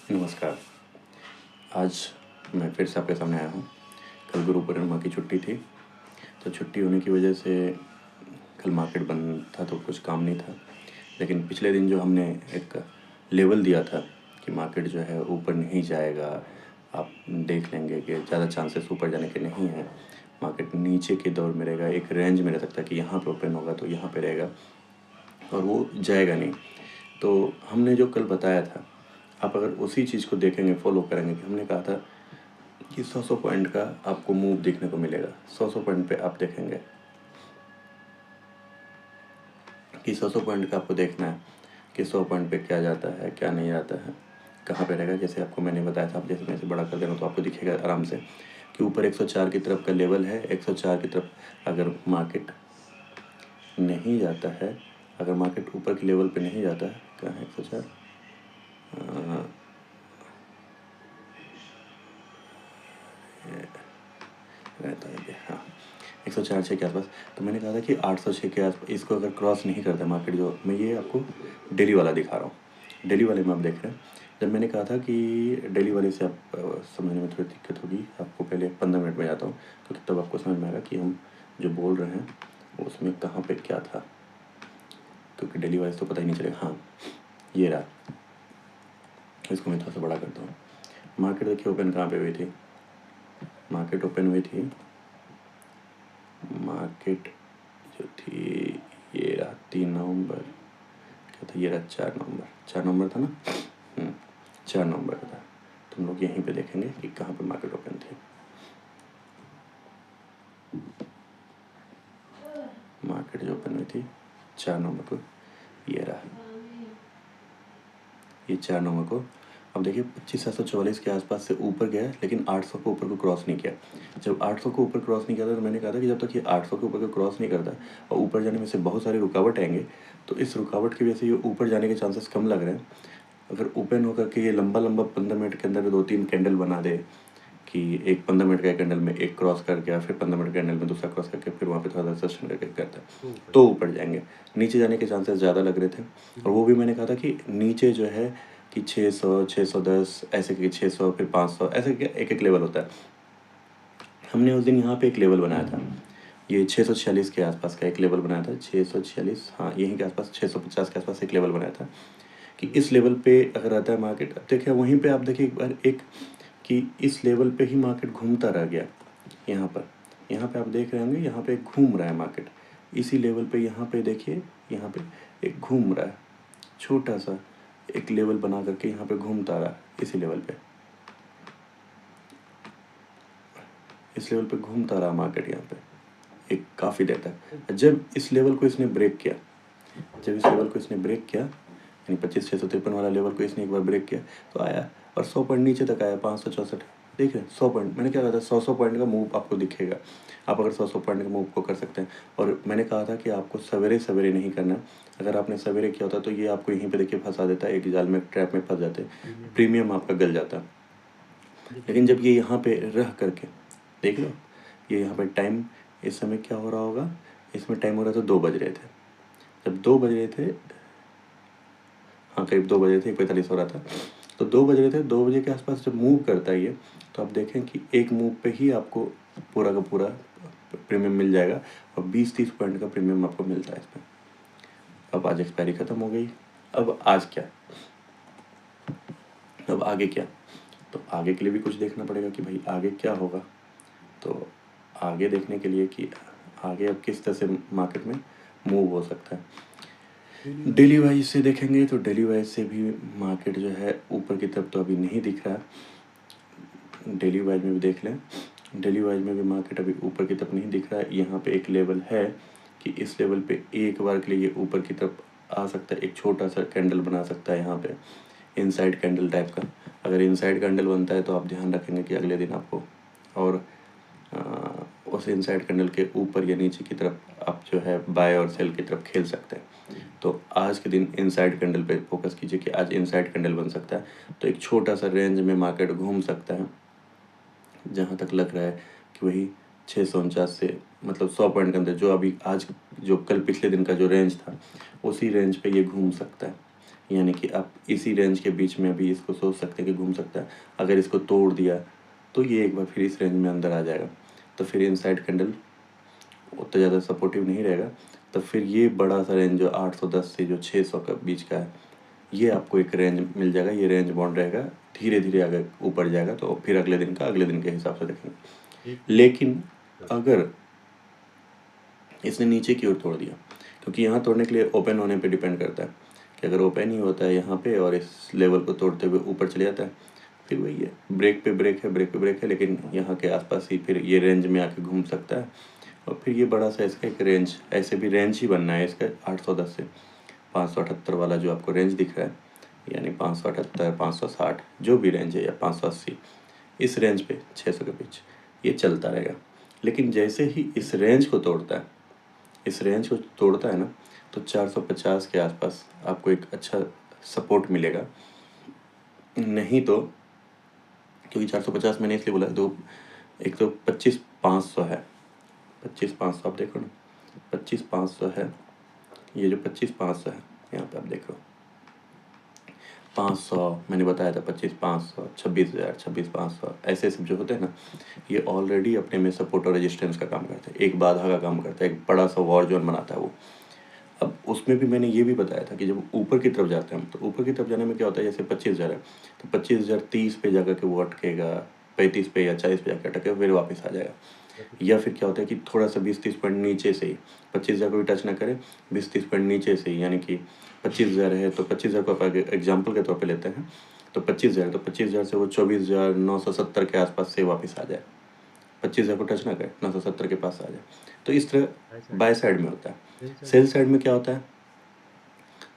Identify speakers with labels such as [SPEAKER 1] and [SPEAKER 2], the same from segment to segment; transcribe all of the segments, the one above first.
[SPEAKER 1] नमस्कार। आज मैं फिर से आपके सामने आया हूँ। कल गुरु पूर्णिमा की छुट्टी थी, तो छुट्टी होने की वजह से कल मार्केट बंद था, तो कुछ काम नहीं था। लेकिन पिछले दिन जो हमने एक लेवल दिया था कि मार्केट जो है ऊपर नहीं जाएगा, आप देख लेंगे कि ज़्यादा चांसेस ऊपर जाने के नहीं हैं, मार्केट नीचे के दौर में रहेगा, एक रेंज में रह सकता है कि यहाँ पे ओपन होगा तो यहाँ पे रहेगा और वो जाएगा नहीं। तो हमने जो कल बताया था, आप अगर उसी चीज़ को देखेंगे, फॉलो करेंगे, कि हमने कहा था कि 100 पॉइंट का आपको मूव देखने को मिलेगा। 100 पॉइंट पे आप देखेंगे कि 100 पॉइंट का आपको देखना है कि 100 पॉइंट पे क्या जाता है, क्या नहीं जाता है, कहाँ पे रहेगा। जैसे आपको मैंने बताया था, आप जैसे मैं इसे बड़ा कर देना तो आपको दिखेगा आराम से कि ऊपर 104 की तरफ का लेवल है। 104 की तरफ अगर मार्केट नहीं जाता है, अगर मार्केट ऊपर के लेवल पे नहीं जाता है, कहाँ है 104, रहता है हाँ 104 के आसपास। तो मैंने कहा था कि 806 के आसपास इसको अगर क्रॉस नहीं करता मार्केट, जो मैं ये आपको डेली वाला दिखा रहा हूँ, डेली वाले में आप देख रहे हैं। जब मैंने कहा था कि डेली वाले से आप समझने में थोड़ी दिक्कत होगी, आपको पहले 15 मिनट में जाता हूँ तो तब आपको समझ में आएगा कि हम जो बोल रहे हैं उसमें कहाँ पे क्या था, क्योंकि डेली वाले तो पता ही नहीं चलेगा। हाँ, ये रहा, इसको मैं थोड़ा सा बड़ा करता हूँ। मार्केट देखिए ओपन कहाँ पे हुई थी, मार्केट ओपन हुई थी, मार्केट जो थी ये रहा 3 नवंबर, क्या था, ये रहा 4 नवंबर, 4 नवंबर था ना, 4 नवंबर का था। तो हम लोग यहीं पे देखेंगे कि कहाँ पे मार्केट ओपन थी। मार्केट जो ओपन हुई थी 4 नवंबर को, ये रहा, ये 4 नवंबर को। अब देखिए 25,744 के आसपास से ऊपर गया, लेकिन 800 को ऊपर को क्रॉस नहीं किया। जब 800 को ऊपर क्रॉस नहीं किया था, तो मैंने कहा था कि जब तक ये 800 के ऊपर को क्रॉस नहीं करता और ऊपर जाने में से बहुत सारे रुकावट आएंगे, तो इस रुकावट की वजह से ये ऊपर जाने के चांसेस कम लग रहे हैं। अगर ओपन होकर के ये लंबा 15 मिनट के अंदर 2-3 कैंडल बना दे, कि एक 15 मिनट का कैंडल में एक क्रॉस कर गया, फिर 15 मिनट कैंडल में दूसरा क्रॉस करके फिर वहाँ पे थोड़ा सा सस्टेन करके करता है, तो ऊपर जाएंगे। नीचे जाने के चांसेस ज़्यादा लग रहे थे, और वो भी मैंने कहा था कि नीचे जो है कि 600, 610 ऐसे, कि 600 फिर 500 ऐसे एक एक लेवल होता है। हमने उस दिन यहाँ पे एक लेवल बनाया था, ये 646 के आसपास का एक लेवल बनाया था, 646, हाँ यहीं के आसपास 650 के आसपास एक लेवल बनाया था कि इस लेवल पे अगर रहता है मार्केट। अब देखिए वहीं पे आप देखिए एक बार एक कि इस लेवल पे ही मार्केट घूमता रह गया। यहाँ पे आप देख रहे होंगे, यहाँ पे घूम रहा है मार्केट इसी लेवल पे। यहाँ पे देखिए, यहाँ पे एक घूम रहा है, छोटा सा एक लेवल बना करके यहाँ पे घूमता रहा इसी लेवल पे, इस लेवल पे घूमता रहा मार्केट यहाँ पे एक काफ़ी देर तक। जब इस लेवल को इसने ब्रेक किया, जब इस लेवल को इसने ब्रेक किया, यानी 25,653 वाला लेवल को इसने एक बार ब्रेक किया, तो आया और 100 पॉइंट नीचे तक आया, 564। देख रहे हैं 100 पॉइंट, मैंने क्या कहा था 100 पॉइंट का मूव आपको दिखेगा। आप अगर 100 पॉइंट का मूव को कर सकते हैं, और मैंने कहा था कि आपको सवेरे सवेरे नहीं करना। अगर आपने सवेरे किया होता तो ये आपको यहीं पे देखिए फंसा देता है, एक जाल में, ट्रैप में फंस जाते, प्रीमियम आपका गल जाता। लेकिन जब ये यहाँ पे रह करके देख लो, ये यहाँ पे टाइम इस समय क्या हो रहा होगा, इसमें टाइम हो रहा था 2 बज रहे थे। जब 2 बज रहे थे, हाँ करीब 2 बजे थे, 45 हो रहा था, तो 2 बज रहे थे, 2 बजे के आसपास जब मूव करता है ये, तो आप देखें कि एक मूव पे ही आपको पूरा का पूरा प्रीमियम मिल जाएगा, और 20-30 पॉइंट का प्रीमियम आपको मिलता है इसमें। अब आज एक्सपायरी ख़त्म हो गई, अब आज क्या, अब आगे क्या, तो आगे के लिए भी कुछ देखना पड़ेगा कि भाई आगे क्या होगा। तो आगे देखने के लिए कि आगे अब किस तरह से मार्केट में मूव हो सकता है, डेली वाइज से देखेंगे तो डेली वाइज से भी मार्केट जो है ऊपर की तरफ तो अभी नहीं दिख रहा। डेली वाइज में भी देख लें, डेली वाइज में भी मार्केट अभी ऊपर की तरफ नहीं दिख रहा है। यहाँ पे एक लेवल है कि इस लेवल पे एक बार के लिए ये ऊपर की तरफ आ सकता है, एक छोटा सा कैंडल बना सकता है यहाँ पे, इनसाइड कैंडल टाइप का। अगर इनसाइड कैंडल बनता है तो आप ध्यान रखेंगे कि अगले दिन आपको और उस इनसाइड कैंडल के ऊपर या नीचे की तरफ आप जो है बाय और सेल की तरफ खेल सकते हैं। तो आज के दिन इनसाइड कैंडल पे फोकस कीजिए कि आज इनसाइड कैंडल बन सकता है, तो एक छोटा सा रेंज में मार्केट घूम सकता है, जहाँ तक लग रहा है कि वही 649 से, मतलब 100 पॉइंट के अंदर जो अभी आज जो कल पिछले दिन का जो रेंज था, उसी रेंज पे ये घूम सकता है। यानी कि आप इसी रेंज के बीच में अभी इसको सोच सकते हैं कि घूम सकता है। अगर इसको तोड़ दिया तो ये एक बार फिर इस रेंज में अंदर आ जाएगा, तो फिर इनसाइड कैंडल उतना ज़्यादा सपोर्टिव नहीं रहेगा। तो फिर ये बड़ा सा रेंज जो 810 से जो 600 का बीच का है, ये आपको एक रेंज मिल जाएगा। ये रेंज बाउंड रहेगा, धीरे धीरे अगर ऊपर जाएगा तो फिर अगले दिन के हिसाब से देखेंगे। लेकिन अगर इसने नीचे की ओर तोड़ दिया, क्योंकि यहाँ तोड़ने के लिए ओपन होने पे डिपेंड करता है कि अगर ओपन ही होता है यहाँ पे और इस लेवल को तोड़ते हुए ऊपर चले जाता है, फिर वही है, ब्रेक पे ब्रेक है, लेकिन यहाँ के आसपास ही फिर ये रेंज में आके घूम सकता है। और फिर ये बड़ा सा इसका एक रेंज, ऐसे भी रेंज ही बनना है इसका 810 से 578 वाला जो आपको रेंज दिख रहा है, यानी 578 560 जो भी रेंज है, या 580, इस रेंज पे 600 के बीच ये चलता रहेगा। लेकिन जैसे ही इस रेंज को तोड़ता है ना, तो 450 के आसपास आपको एक अच्छा सपोर्ट मिलेगा। नहीं तो, क्योंकि 450 मैंने इसलिए बोला, तो एक तो 25,500 है, 25,500 आप देखो ना, 25,500 है, ये जो 25,500 है यहाँ पे आप देख रहे हो, 500 मैंने बताया था, 25,500, 26,000, 26,500, ऐसे सब जो होते हैं ना, ये ऑलरेडी अपने में सपोर्ट और रेजिस्टेंस का काम करते हैं, एक बाधा का काम करता है, एक बड़ा सा वॉर जोन बनाता है वो। अब उसमें भी मैंने ये भी बताया था कि जब ऊपर की तरफ जाते हैं हम, तो ऊपर की तरफ जाने में क्या होता है, जैसे 25,000 है तो 25,000 30 पे जाकर के वो अटकेगा, 35 पे या 40 पे जाकर अटकेगा, फिर वापस आ जाएगा। या फिर क्या होता है कि थोड़ा सा 20-30 पॉइंट नीचे से ही, 25,000 को भी टच ना करें, 20-30 पॉइंट नीचे से ही, यानी कि 25,000 है तो 25,000 को आप एग्जाम्पल के तौर पे लेते हैं, तो 25,000 तो 25,000 से वो 24,970 के आसपास से वापस आ जाए, 25,000 को टच ना करे, 970 के पास आ जाए। तो इस तरह बाय साइड में होता है। सेल साइड में क्या होता है,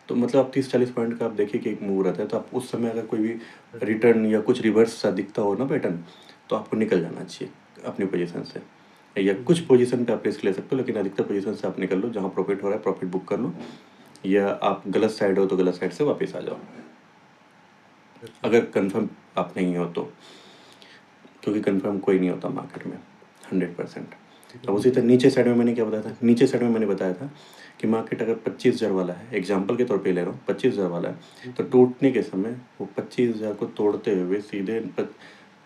[SPEAKER 1] तो मतलब आप 30-40 पॉइंट का आप देखिए कि एक मूव रहता है, तो आप उस समय अगर कोई भी रिटर्न या कुछ रिवर्स सा दिखता हो ना पैटर्न, तो आपको निकल जाना चाहिए अपनी पोजीशन से, या कुछ पोजीशन पे आप रिस्क ले सकते हो, लेकिन अधिकतर पोजीशन से आप निकल लो, जहाँ प्रॉफिट हो रहा है प्रॉफिट बुक कर लो, या आप गलत साइड हो तो गलत साइड से वापस आ जाओ, अगर कन्फर्म आप नहीं हो तो, क्योंकि कन्फर्म कोई नहीं होता मार्केट में 100%। अब उसी तरह नीचे साइड में मैंने क्या बताया था, नीचे साइड में मैंने बताया था कि मार्केट अगर 25,000 वाला है, एग्जाम्पल के तौर पे ले रहा हूँ, 25,000 वाला है, तो टूटने के समय वो 25,000 को तोड़ते हुए सीधे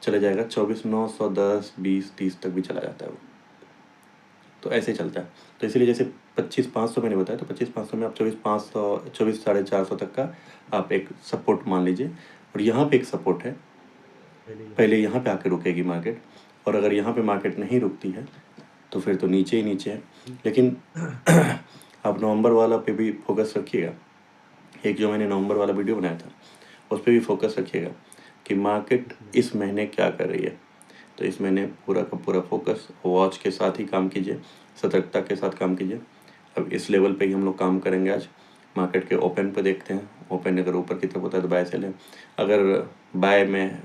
[SPEAKER 1] चले जाएगा 24,910, 20, 30 तक भी चला जाता है वो, तो ऐसे चलता है। तो इसीलिए जैसे 25,500 मैंने बताया, तो 25,500 में आप 24,500, 24,450 तक का आप एक सपोर्ट मान लीजिए, और यहाँ पे एक सपोर्ट है, पहले यहाँ पे आके रुकेगी मार्केट, और अगर यहाँ पे मार्केट नहीं रुकती है तो फिर तो नीचे ही नीचे है। लेकिन आप नवंबर वाला पे भी फोकस रखिएगा, एक जो मैंने नवंबर वाला वीडियो बनाया था उस पर भी फोकस रखिएगा कि मार्केट इस महीने क्या कर रही है। तो इस महीने पूरा का पूरा फोकस वॉच के साथ ही काम कीजिए, सतर्कता के साथ काम कीजिए। अब इस लेवल पे ही हम लोग काम करेंगे आज। मार्केट के ओपन पे देखते हैं, ओपन अगर ऊपर की तरफ होता है तो बाय सेल है, अगर बाय में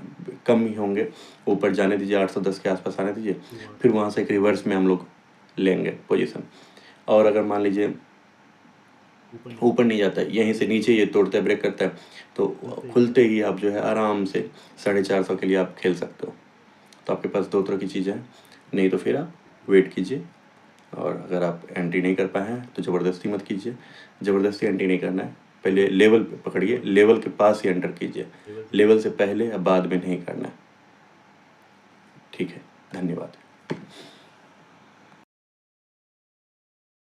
[SPEAKER 1] कम ही होंगे ऊपर जाने दीजिए, 810 के आसपास आने दीजिए, फिर वहाँ से एक रिवर्स में हम लोग लेंगे पोजीशन। और अगर मान लीजिए ऊपर नहीं जाता है, यहीं से नीचे ये तोड़ता है, ब्रेक करता है, तो खुलते ही आप जो है आराम से 450 के लिए आप खेल सकते हो। तो आपके पास दो तरह की चीज़ें हैं, नहीं तो फिर आप वेट कीजिए, और अगर आप एंट्री नहीं कर पाए हैं तो ज़बरदस्ती मत कीजिए, ज़बरदस्ती एंट्री नहीं करना है, पहले लेवल पे पकड़िए, लेवल के पास ही एंटर कीजिए, लेवल से पहले या बाद में नहीं करना है। ठीक है, धन्यवाद।